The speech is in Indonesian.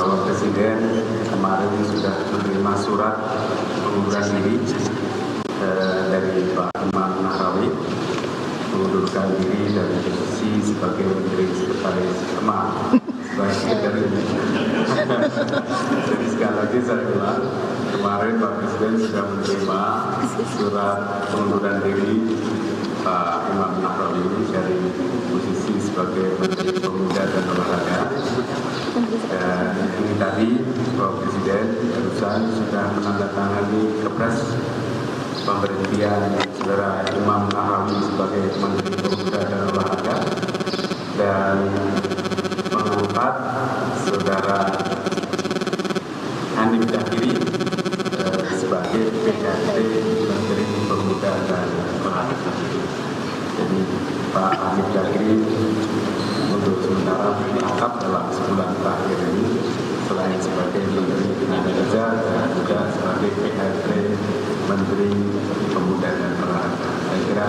Bapak Presiden kemarin sudah menerima surat pengunduran diri dari Pak Imam Nahrawi, mengundurkan diri dari posisi sebagai Menteri Sekretaris Kemah. Jadi sekali lagi saya ulang, kemarin Pak Presiden sudah menerima surat pengunduran diri Pak Imam Nahrawi dari posisi sebagai Menteri Pemuda dan Olahraga. Dan ini tadi Bapak Presiden barusan sudah menandatangani kepres pemberhentian Saudara Imam Nahrawi sebagai Menteri Pemuda dan Olahraga dan mengangkat Saudara Hanif Dakiri sebagai PLT Menteri Pemuda dan Olahraga. Jadi Pak Hanif Dakiri untuk sementara diangkat dalam sebulan terakhir ini selain sebagai Menteri Tenaga Kerja dan juga sebagai PLT Menteri Pemuda dan Olahraga. Saya kira